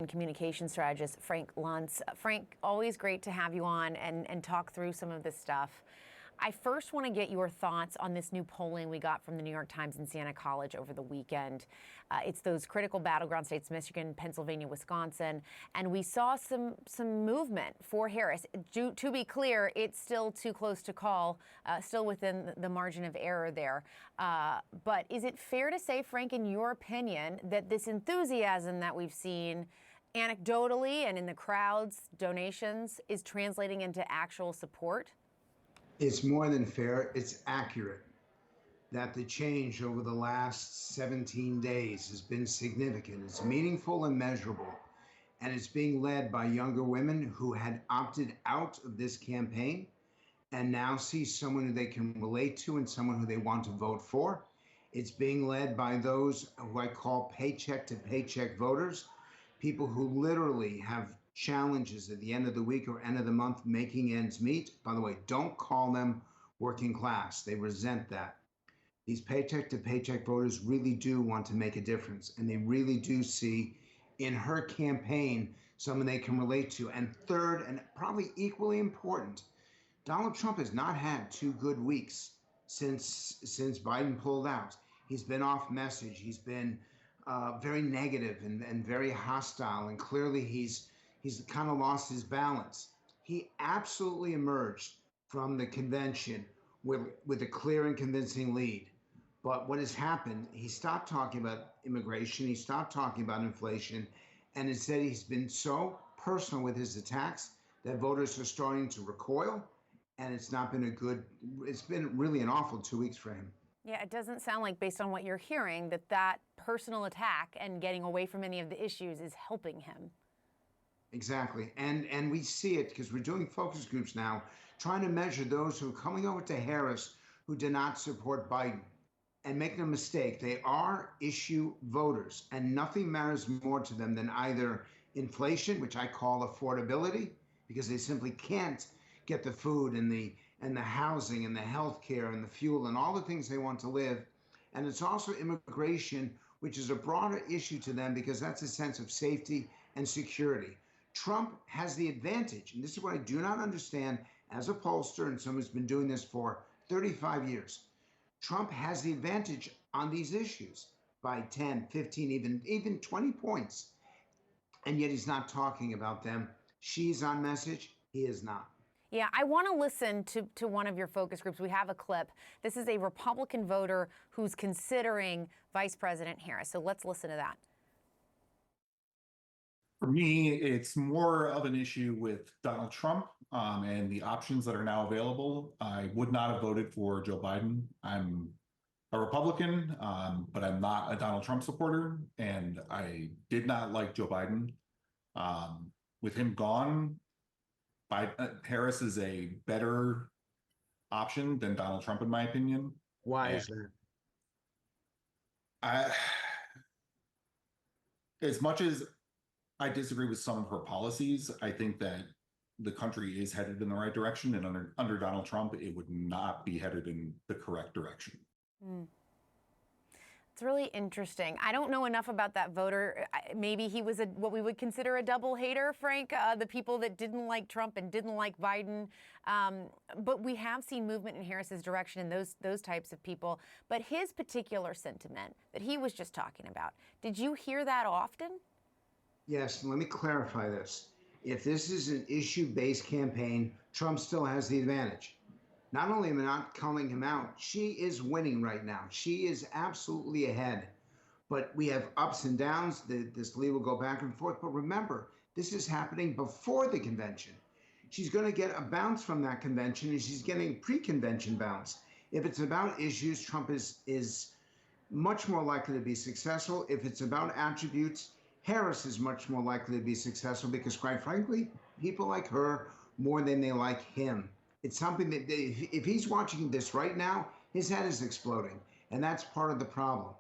communication strategist Frank Luntz. Frank, always great to have you on and talk through some of this stuff. I first want to get your thoughts on this new polling we got from the New York Times and Siena College over the weekend. It's those critical battleground states, Michigan, Pennsylvania, Wisconsin, and we saw some movement for Harris. To be clear, it's still too close to call, still within the margin of error there. But is it fair to say, Frank, in your opinion, that this enthusiasm that we've seen anecdotally and in the crowd's donations is translating into actual support? It's more than fair. It's accurate that the change over the last 17 days has been significant. It's meaningful and measurable, and it's being led by younger women who had opted out of this campaign and now see someone who they can relate to and someone who they want to vote for. It's being led by those who I call paycheck to paycheck voters, people who literally have challenges at the end of the week or end of the month making ends meet. By the way, don't call them working class. They resent that. These paycheck to paycheck voters really do want to make a difference, and they really do see in her campaign someone they can relate to. And third, and probably equally important, Donald Trump has not had 2 good weeks since Biden pulled out. He's been off message. He's been very negative and very hostile, and clearly he's kind of lost his balance. He absolutely emerged from the convention with a clear and convincing lead. But what has happened, he stopped talking about immigration, he stopped talking about inflation, and instead he's been so personal with his attacks that voters are starting to recoil, and it's been really an awful 2 weeks for him. Yeah, it doesn't sound like, based on what you're hearing, that personal attack and getting away from any of the issues is helping him. Exactly. And we see it because we're doing focus groups now, trying to measure those who are coming over to Harris who do not support Biden. And make no mistake, they are issue voters, and nothing matters more to them than either inflation, which I call affordability, because they simply can't get the food and the housing and the health care and the fuel and all the things they want to live. And it's also immigration, which is a broader issue to them because that's a sense of safety and security. Trump has the advantage, and this is what I do not understand as a pollster and someone who's been doing this for 35 years. Trump has the advantage on these issues by 10, 15, even 20 points, and yet he's not talking about them. She's on message, he is not. Yeah, I want to listen to one of your focus groups. We have a clip. This is a Republican voter who's considering Vice President Harris. So let's listen to that. For me, it's more of an issue with Donald Trump and the options that are now available. I would not have voted for Joe Biden. I'm a Republican, but I'm not a Donald Trump supporter, and I did not like Joe Biden. With him gone, Harris is a better option than Donald Trump, in my opinion. Why is that? As much as I disagree with some of her policies, I think that the country is headed in the right direction, and under Donald Trump, it would not be headed in the correct direction. It's really interesting. I don't know enough about that voter. Maybe he was what we would consider a double hater, Frank, the people that didn't like Trump and didn't like Biden. But we have seen movement in Harris's direction in those types of people. But his particular sentiment that he was just talking about, did you hear that often? Yes, let me clarify this. If this is an issue-based campaign, Trump still has the advantage. Not only am I not calling him out, she is winning right now. She is absolutely ahead. But we have ups and downs. This lead will go back and forth. But remember, this is happening before the convention. She's going to get a bounce from that convention, and she's getting pre-convention bounce. If it's about issues, Trump is much more likely to be successful. If it's about attributes, Harris is much more likely to be successful because, quite frankly, people like her more than they like him. It's something that if he's watching this right now, his head is exploding. And that's part of the problem.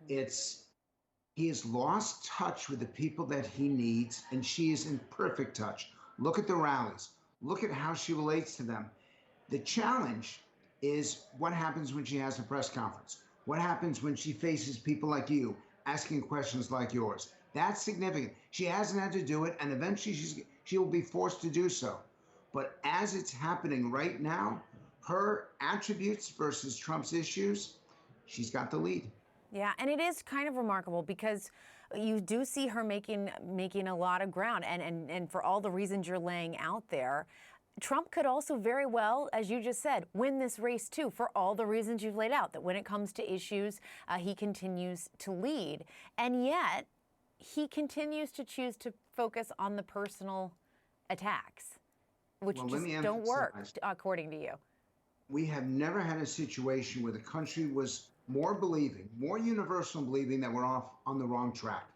He has lost touch with the people that he needs, and she is in perfect touch. Look at the rallies. Look at how she relates to them. The challenge is what happens when she has a press conference. What happens when she faces people like you asking questions like yours? That's significant. She hasn't had to do it, and eventually she will be forced to do so. But as it's happening right now, her attributes versus Trump's issues, she's got the lead. Yeah, and it is kind of remarkable because you do see her making a lot of ground, and for all the reasons you're laying out there, Trump could also very well, as you just said, win this race too, for all the reasons you've laid out, that when it comes to issues, he continues to lead. And yet, he continues to choose to focus on the personal attacks, which Well, just don't work, according to you. We have never had a situation where the country was more believing, more universal in believing that we're off on the wrong track,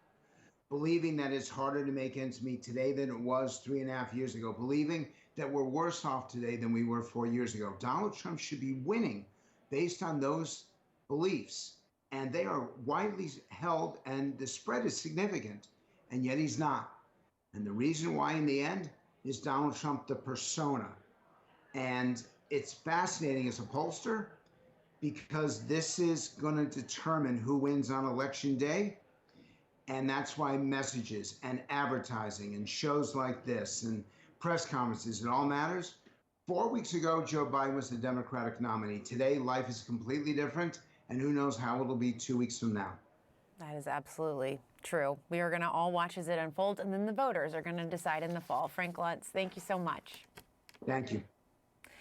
believing that it's harder to make ends meet today than it was 3.5 years ago, believing that we're worse off today than we were 4 years ago. Donald Trump should be winning based on those beliefs, and they are widely held, and the spread is significant, and yet he's not. And the reason why in the end is Donald Trump, the persona. And it's fascinating as a pollster because this is going to determine who wins on election day. And that's why messages and advertising and shows like this and press conferences, it all matters. 4 weeks ago, Joe Biden was the Democratic nominee. Today, life is completely different, and who knows how it'll be 2 weeks from now. That is absolutely true. We are going to all watch as it unfolds, and then the voters are going to decide in the fall. Frank Luntz, thank you so much. Thank you.